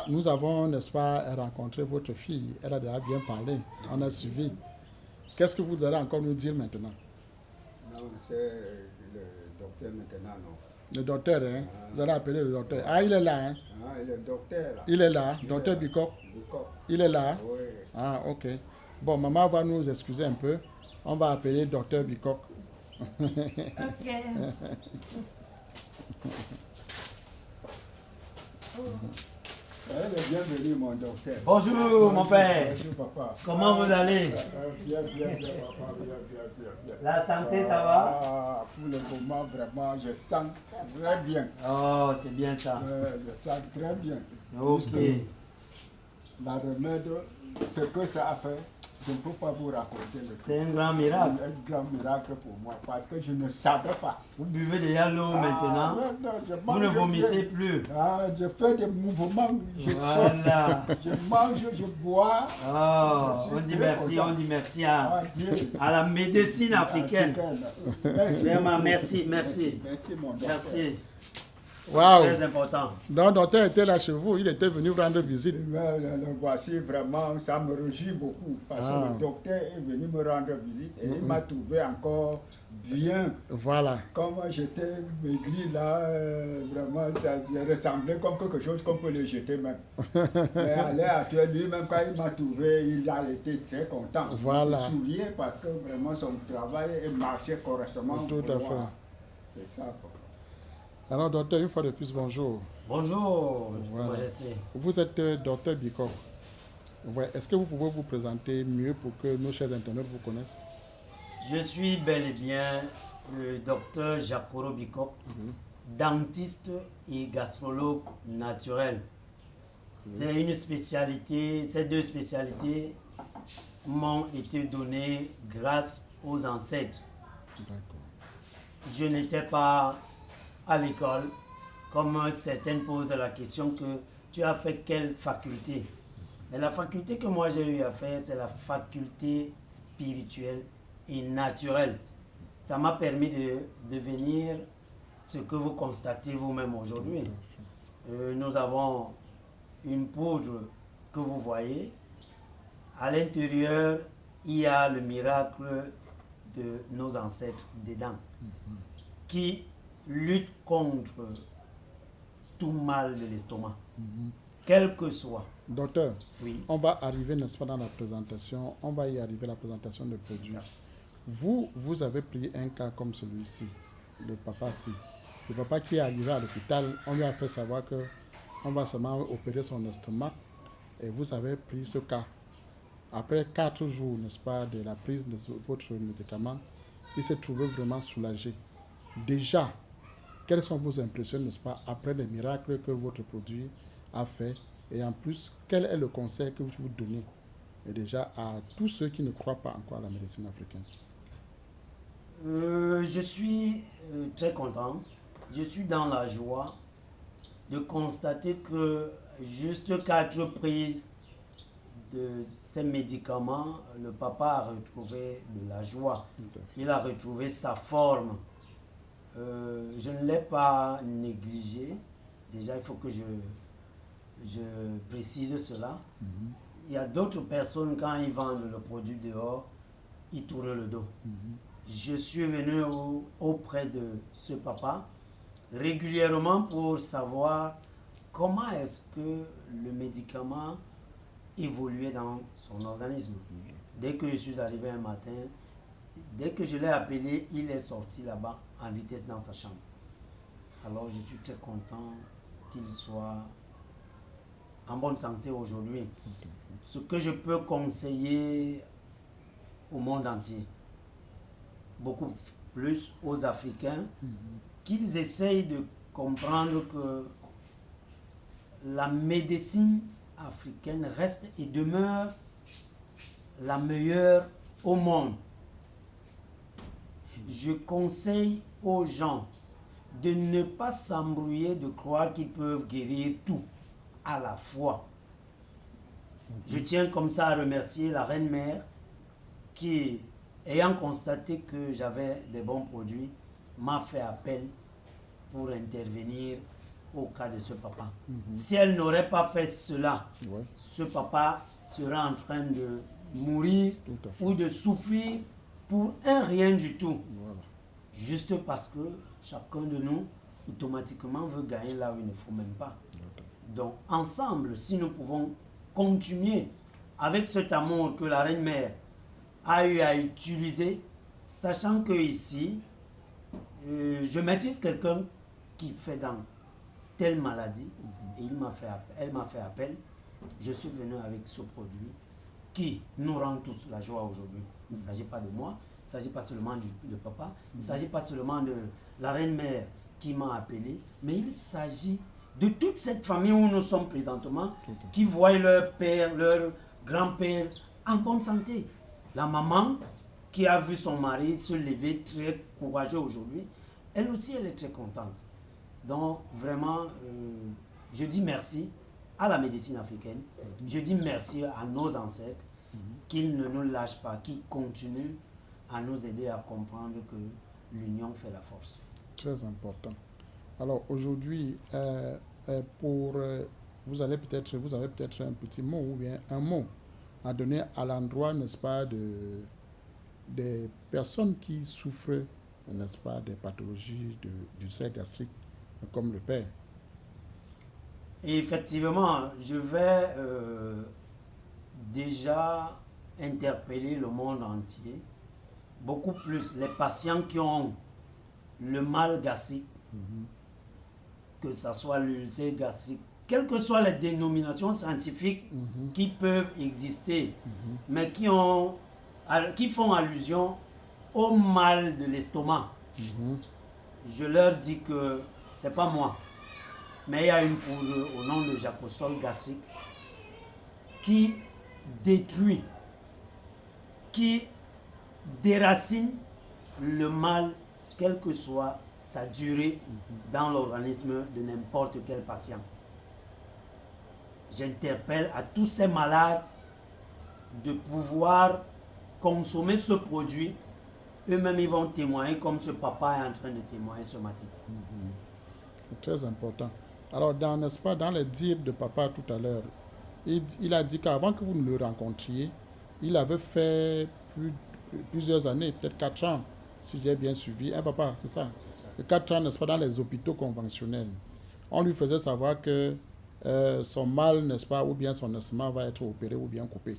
nous avons, n'est-ce pas, rencontré votre fille. Elle a déjà bien parlé. On a suivi. Qu'est-ce que vous allez encore nous dire maintenant? Non, c'est le docteur maintenant, non. Le docteur, hein? Vous allez appeler le docteur. Ah, il est là, hein? Ah, le docteur, là. Il est là, docteur Bikok. Il est là? Oui. Ah, ok. Bon, maman va nous excuser un peu. On va appeler docteur Bikok. Ok. Bienvenue, mon docteur. Bonjour, mon père. Bonjour, papa. Comment vous allez? Bien, papa, bien. La santé, ça va? Pour le moment, vraiment, je sens très bien. Oh, c'est bien ça. Je sens très bien. Ok. La remède, ce que ça a fait, je ne peux pas vous raconter. C'est un grand miracle. Un grand miracle pour moi, parce que je ne savais pas. Vous buvez déjà l'eau maintenant? Vous ne vomissez plus? Je fais des mouvements, Voilà. je mange, je bois. Oh, on dit merci à la médecine africaine. Vraiment, merci. Merci, mon docteur. Merci. Waouh! Très important. Donc, le docteur était là chez vous. Il était venu rendre visite. Le voici vraiment, ça me réjouit beaucoup. Parce que le docteur est venu me rendre visite et il m'a trouvé encore bien. Voilà. Comme j'étais maigri là, vraiment, ça ressemblait comme quelque chose qu'on peut le jeter même. Mais à l'heure actuelle, lui-même, quand il m'a trouvé, il a été très content. Voilà. Il se souriait parce que vraiment son travail marchait correctement. Tout à fait. C'est ça, quoi. Alors, docteur, une fois de plus, bonjour. Bonjour, Voilà. Majesté. Vous êtes docteur Bikok. Ouais. Est-ce que vous pouvez vous présenter mieux pour que nos chers internautes vous connaissent? Je suis bel et bien le docteur Jakoro Bikok, dentiste et gastrologue naturel. C'est une spécialité, ces deux spécialités m'ont été données grâce aux ancêtres. Je n'étais pas à l'école, comme certaines posent la question que tu as fait quelle faculté? Mais la faculté que moi j'ai eu à faire, c'est la faculté spirituelle et naturelle. Ça m'a permis de devenir ce que vous constatez vous-même aujourd'hui. Nous avons une poudre que vous voyez. À l'intérieur, il y a le miracle de nos ancêtres dedans, qui lutte contre tout mal de l'estomac, quel que soit. Docteur, Oui. on va arriver, n'est-ce pas, dans la présentation, on va y arriver à la présentation des produits. Vous avez pris un cas comme celui-ci, le papa-ci. Le papa qui est arrivé à l'hôpital, on lui a fait savoir que on va seulement opérer son estomac et vous avez pris ce cas. Après 4 jours, n'est-ce pas, de la prise de votre médicament, il s'est trouvé vraiment soulagé. Déjà, quelles sont vos impressions, n'est-ce pas, après les miracles que votre produit a fait? Et en plus, quel est le conseil que vous donnez et déjà à tous ceux qui ne croient pas encore à la médecine africaine? Je suis très content. Je suis dans la joie de constater que juste 4 prises de ces médicaments, le papa a retrouvé de la joie. Il a retrouvé sa forme. Je ne l'ai pas négligé. Déjà, il faut que je précise cela. Il y a d'autres personnes, quand ils vendent le produit dehors, ils tournent le dos. Je suis venu auprès de ce papa régulièrement pour savoir comment est-ce que le médicament évoluait dans son organisme. Dès que je suis arrivé un matin, dès que je l'ai appelé, il est sorti là-bas en vitesse dans sa chambre. Alors je suis très content qu'il soit en bonne santé aujourd'hui. Ce que je peux conseiller au monde entier, beaucoup plus aux Africains, qu'ils essayent de comprendre que la médecine africaine reste et demeure la meilleure au monde. Je conseille aux gens de ne pas s'embrouiller, de croire qu'ils peuvent guérir tout à la fois. Je tiens comme ça à remercier la reine-mère qui, ayant constaté que j'avais des bons produits, m'a fait appel pour intervenir au cas de ce papa. Mhm. Si elle n'aurait pas fait cela, Ouais, ce papa serait en train de mourir tout à fait. ou de souffrir pour un rien du tout. Voilà. Juste parce que chacun de nous, automatiquement, veut gagner là où il ne faut même pas. Tout à fait. Donc, ensemble, si nous pouvons continuer avec cet amour que la Reine-Mère a eu à utiliser, sachant que ici, je maîtrise quelqu'un qui fait dans telle maladie, et elle m'a fait appel, je suis venu avec ce produit qui nous rend tous la joie aujourd'hui. Il ne s'agit pas de moi, il ne s'agit pas seulement de papa, il ne s'agit pas seulement de la Reine-Mère qui m'a appelé, mais il s'agit de toute cette famille où nous sommes présentement, qui voient leur père, leur grand-père en bonne santé. La maman qui a vu son mari se lever très courageux aujourd'hui, elle aussi elle est très contente. Donc vraiment, je dis merci à la médecine africaine, je dis merci à nos ancêtres, qu'ils ne nous lâchent pas, qu'ils continuent à nous aider à comprendre que l'union fait la force. Très important. Alors aujourd'hui, vous avez peut-être un petit mot ou bien un mot à donner à l'endroit, n'est-ce pas, des personnes qui souffrent, n'est-ce pas, des pathologies d'ulcère gastrique, comme le père. Et effectivement, je vais déjà interpeller le monde entier, beaucoup plus les patients qui ont le mal gastrique, que ce soit l'ulcère gastrique, quelles que soient les dénominations scientifiques qui peuvent exister, mais qui font allusion au mal de l'estomac. Je leur dis que c'est pas moi, mais il y a une poudre au nom de Jacosol gastrique qui détruit, qui déracine le mal, quelle que soit sa durée dans l'organisme de n'importe quel patient. J'interpelle à tous ces malades de pouvoir consommer ce produit. Eux-mêmes, ils vont témoigner comme ce papa est en train de témoigner ce matin. C'est très important. Alors, n'est-ce pas, dans les dires de papa tout à l'heure, il a dit qu'avant que vous ne le rencontriez, il avait fait plusieurs années, peut-être 4 ans, si j'ai bien suivi. Papa, c'est ça. 4 ans, n'est-ce pas, dans les hôpitaux conventionnels. On lui faisait savoir que son mal, n'est-ce pas, ou bien son estomac va être opéré ou bien coupé.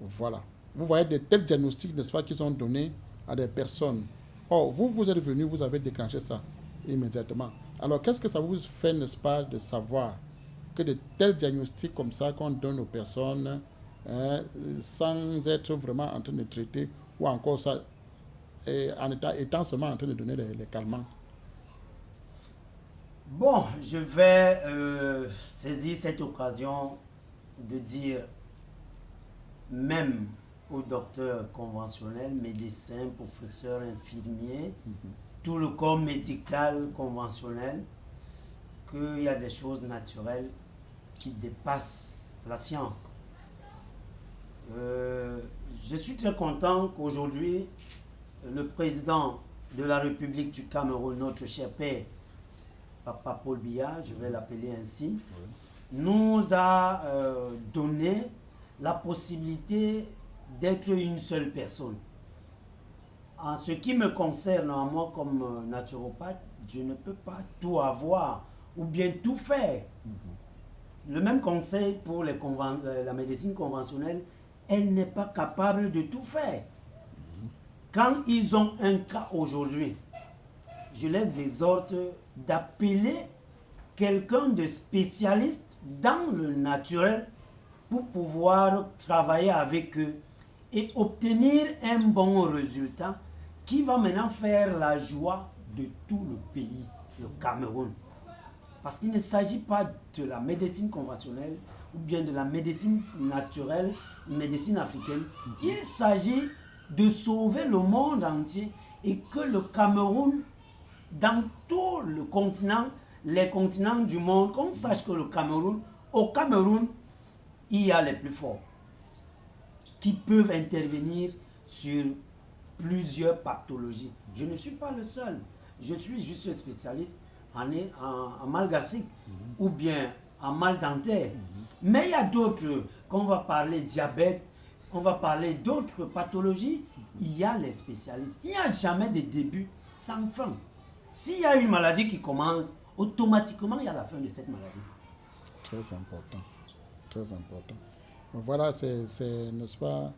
Voilà. Vous voyez de tels diagnostics, n'est-ce pas, qui sont donnés à des personnes. Or, vous êtes venu, vous avez déclenché ça immédiatement. Alors, qu'est-ce que ça vous fait, n'est-ce pas, de savoir que de tels diagnostics comme ça qu'on donne aux personnes sans être vraiment en train de traiter ou encore ça, en étant seulement en train de donner les calmants? Bon, je vais saisir cette occasion de dire, même aux docteurs conventionnels, médecins, professeurs, infirmiers, tout le corps médical conventionnel, qu'il y a des choses naturelles qui dépassent la science. Je suis très content qu'aujourd'hui, le président de la République du Cameroun, notre cher père, Papa Paul Biya, je vais l'appeler ainsi, nous a donné la possibilité d'être une seule personne. En ce qui me concerne, moi comme naturopathe, je ne peux pas tout avoir ou bien tout faire. Le même conseil pour la médecine conventionnelle, elle n'est pas capable de tout faire. Quand ils ont un cas aujourd'hui, je les exhorte d'appeler quelqu'un de spécialiste dans le naturel pour pouvoir travailler avec eux et obtenir un bon résultat qui va maintenant faire la joie de tout le pays, le Cameroun. Parce qu'il ne s'agit pas de la médecine conventionnelle ou bien de la médecine naturelle, médecine africaine. Il s'agit de sauver le monde entier et que le Cameroun, dans tout le continent, les continents du monde, qu'on sache que au Cameroun, il y a les plus forts qui peuvent intervenir sur plusieurs pathologies. Je ne suis pas le seul. Je suis juste spécialiste en mal gastrique ou bien en mal dentaire. Mais il y a d'autres, quand on va parler diabète, on va parler d'autres pathologies, il y a les spécialistes. Il n'y a jamais de début sans fin. S'il y a une maladie qui commence, automatiquement il y a la fin de cette maladie. Très important. Très important. Voilà, c'est n'est-ce pas,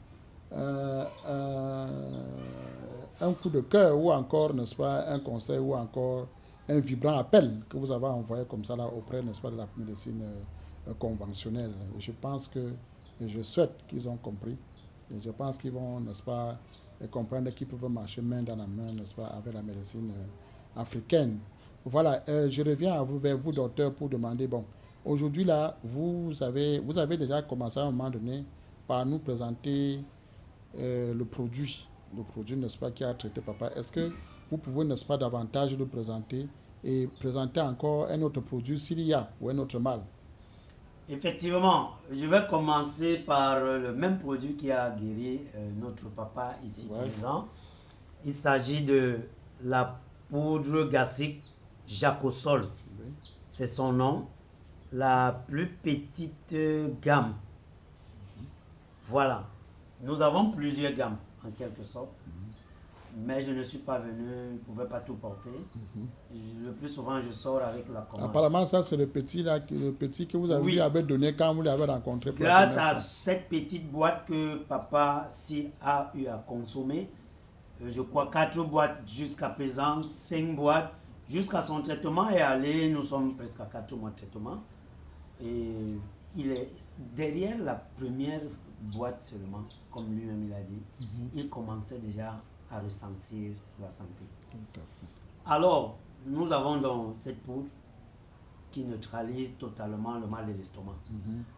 un coup de cœur ou encore, n'est-ce pas, un conseil ou encore un vibrant appel que vous avez envoyé comme ça là auprès, n'est-ce pas, de la médecine conventionnelle. Et je pense que, et je souhaite qu'ils ont compris, et je pense qu'ils vont, n'est-ce pas, comprendre qu'ils peuvent marcher main dans la main, n'est-ce pas, avec la médecine africaine. Voilà, je reviens à vous, vers vous, docteur, pour demander, bon, aujourd'hui là, vous avez déjà commencé à un moment donné par nous présenter le produit, n'est-ce pas, qui a traité papa. Est-ce que vous pouvez, n'est-ce pas, davantage le présenter et présenter encore un autre produit s'il y a, ou un autre mal? Effectivement, je vais commencer par le même produit qui a guéri notre papa ici présent. Il s'agit de la poudre gastrique Jacosol. C'est son nom. La plus petite gamme. Voilà. Nous avons plusieurs gammes, en quelque sorte. Mais je ne suis pas venu, je ne pouvais pas tout porter. Le plus souvent, je sors avec la commande. Apparemment, ça, c'est le petit que vous avez avait donné quand vous l'avez rencontré. Grâce à cette petite boîte que papa a eu à consommer, je crois 4 boîtes jusqu'à présent, 5 boîtes, jusqu'à son traitement est allé, nous sommes presque à 4 mois de traitement. Et il est derrière la première boîte seulement, comme lui-même il a dit, il commençait déjà à ressentir la santé. Tout à fait. Alors, nous avons donc cette poudre qui neutralise totalement le mal de l'estomac.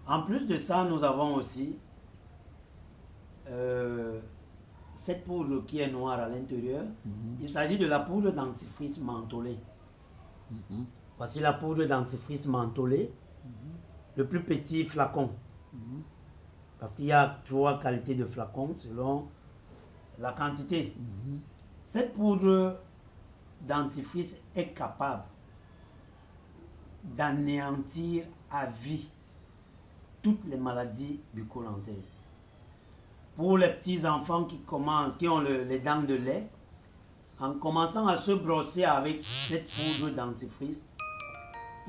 En plus de ça, nous avons aussi cette poudre qui est noire à l'intérieur. Il s'agit de la poudre dentifrice mentholée. Voici la poudre dentifrice mentholée, le plus petit flacon. Parce qu'il y a 3 qualités de flacons selon la quantité. Cette poudre dentifrice est capable d'anéantir à vie toutes les maladies bucco-dentaires. Pour les petits enfants qui ont les dents de lait, en commençant à se brosser avec cette poudre dentifrice,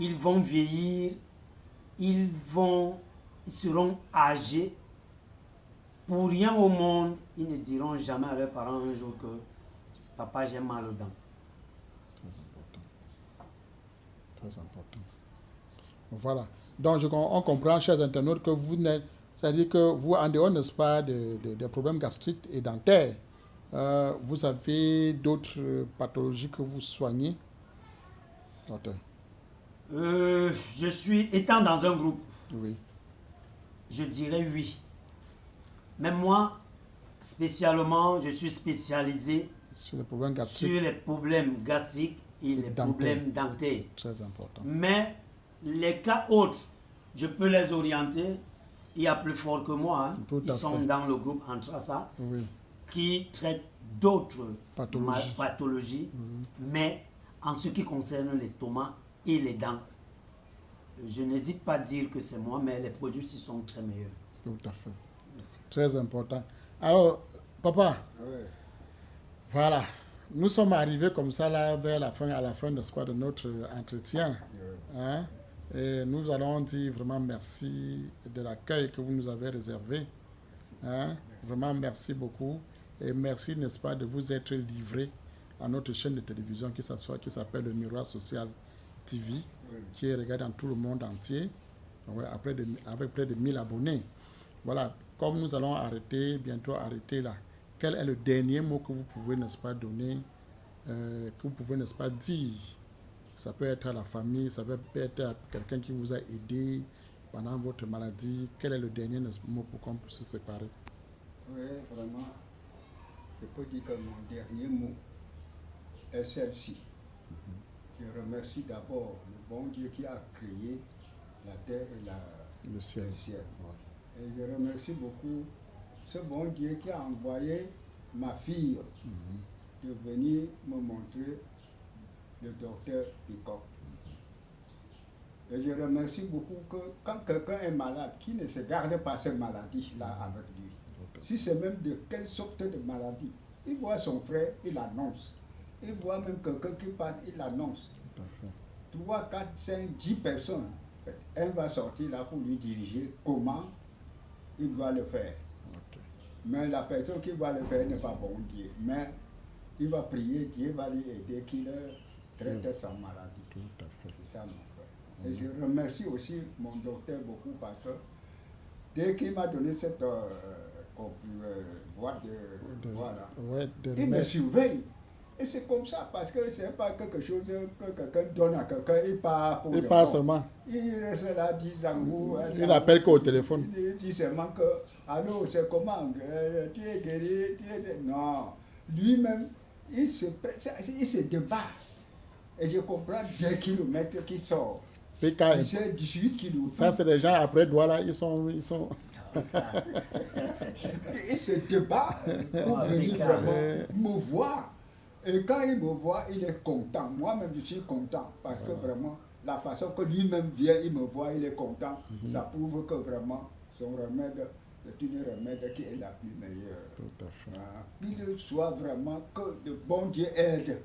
ils vont vieillir, ils seront âgés. Pour rien au monde, ils ne diront jamais à leurs parents un jour que papa, j'ai mal aux dents. Très important. Voilà. Donc, on comprend, chers internautes, que vous n'êtes, c'est-à-dire que vous, en dehors, n'est-ce pas, des problèmes gastriques et dentaires, vous avez d'autres pathologies que vous soignez, docteur? Je suis, étant dans un groupe, oui, je dirais oui. Mais moi, spécialement, je suis spécialisé sur les problèmes gastriques, et les problèmes dentaires. Très important. Mais les cas autres, je peux les orienter. Il y a plus fort que moi. Ils sont dans le groupe Antrasa qui traitent d'autres pathologies. Mais en ce qui concerne l'estomac et les dents, je n'hésite pas à dire que c'est moi, mais les produits ci sont très meilleurs. Tout à fait. Merci. Très important. Alors, papa, voilà. Nous sommes arrivés comme ça là, à la fin de notre entretien. Hein? Et nous allons dire vraiment merci de l'accueil que vous nous avez réservé. Hein? Vraiment merci beaucoup. Et merci, n'est-ce pas, de vous être livré à notre chaîne de télévision qui s'appelle le Miroir Social TV, qui est regardée dans tout le monde entier, avec près de 1000 abonnés. Voilà, comme nous allons bientôt arrêter là, quel est le dernier mot que vous pouvez, n'est-ce pas, donner, que vous pouvez, n'est-ce pas, dire? Ça peut être à la famille, ça peut être à quelqu'un qui vous a aidé pendant votre maladie. Quel est le dernier mot pour qu'on puisse se séparer? Oui, vraiment, je peux dire que mon dernier mot est celle-ci. Je remercie d'abord le bon Dieu qui a créé la terre et le ciel. Ouais. Et je remercie beaucoup ce bon Dieu qui a envoyé ma fille de venir me montrer le docteur Picot. Et je remercie beaucoup que quand quelqu'un est malade, qui ne se garde pas cette maladie-là avec lui, si c'est même de quelle sorte de maladie, il voit son frère, il l'annonce. Il voit même quelqu'un qui passe, il l'annonce. 3, 4, 5, 10 personnes, elle va sortir là pour lui diriger comment il doit le faire. Mais la personne qui va le faire n'est pas bon Dieu. Mais il va prier, Dieu va lui aider qu'il traite sa maladie. C'est ça mon frère. Et je remercie aussi mon docteur beaucoup parce que dès qu'il m'a donné cette boîte de voilà, il me surveille. Et c'est comme ça, parce que ce n'est pas quelque chose que quelqu'un donne à quelqu'un, il part pour il part seulement. Il reste là 10 ans. Il n'appelle qu'au téléphone. Il dit seulement que, allô, c'est comment, tu es guéri, non. Lui-même, il se débat. Et je comprends 2 kilomètres qui sort. PK, c'est 18 kilomètres. Ça, c'est les gens après Douala, ils sont... Il se débat pour venir vraiment me voir. Et quand il me voit, il est content. Moi-même, je suis content parce que vraiment, la façon que lui-même vient, il me voit, il est content. Ça prouve que vraiment, son remède, c'est une remède qui est la plus meilleure. Tout à fait. Qu'il soit vraiment que le bon Dieu aide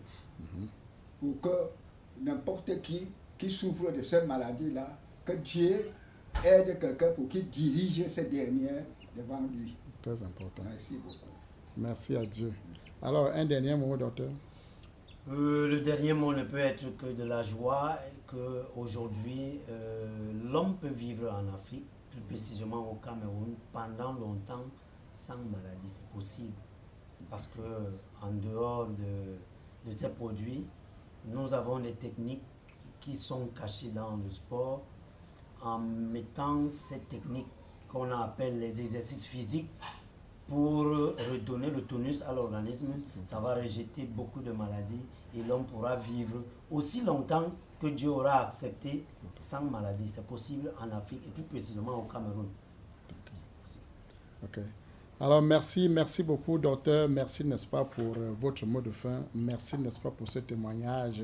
pour que n'importe qui souffre de cette maladie-là, que Dieu aide quelqu'un pour qu'il dirige ces dernières devant lui. Très important. Merci beaucoup. Merci à Dieu. Alors, un dernier mot, docteur. Le dernier mot ne peut être que de la joie, qu'aujourd'hui, l'homme peut vivre en Afrique, plus précisément au Cameroun, pendant longtemps sans maladie. C'est possible. Parce qu'en dehors de ces produits, nous avons des techniques qui sont cachées dans le sport. En mettant ces techniques qu'on appelle les exercices physiques, pour redonner le tonus à l'organisme, ça va rejeter beaucoup de maladies et l'homme pourra vivre aussi longtemps que Dieu aura accepté sans maladie. C'est possible en Afrique et plus précisément au Cameroun. Ok. Alors merci beaucoup docteur, merci n'est-ce pas pour votre mot de fin, merci n'est-ce pas pour ce témoignage,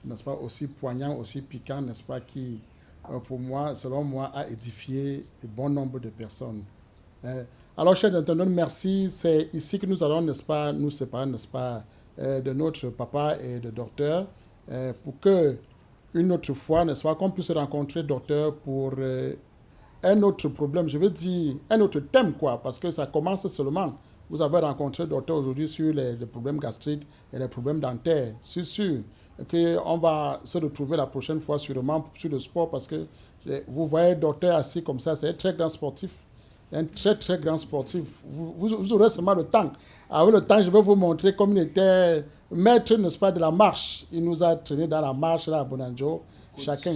n'est-ce pas aussi poignant, aussi piquant, n'est-ce pas, qui pour moi, selon moi, a édifié un bon nombre de personnes. Alors, chers internautes, merci. C'est ici que nous allons, n'est-ce pas, nous séparer, n'est-ce pas, de notre papa et de docteur, pour que une autre fois, n'est-ce pas, qu'on puisse se rencontrer, docteur, pour un autre problème, je veux dire, un autre thème, quoi, parce que ça commence seulement. Vous avez rencontré docteur aujourd'hui sur les problèmes gastriques et les problèmes dentaires. C'est sûr qu'on va se retrouver la prochaine fois sûrement sur le sport, parce que vous voyez docteur assis comme ça, c'est un très grand sportif. Un très grand sportif. Vous aurez seulement le temps. Avec le temps, je vais vous montrer comme il était maître, n'est-ce pas, de la marche. Il nous a traîné dans la marche là, à Bonanjo. Chacun,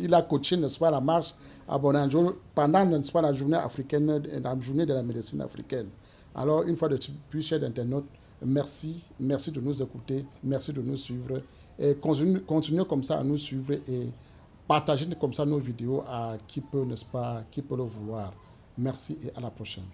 il a coaché, n'est-ce pas, la marche à Bonanjo pendant, n'est-ce pas, la journée africaine, la journée de la médecine africaine. Alors, une fois de plus, chers internautes, merci de nous écouter, merci de nous suivre. Et continuez comme ça à nous suivre et partagez comme ça nos vidéos à qui peut, n'est-ce pas, qui peut le vouloir. Merci et à la prochaine.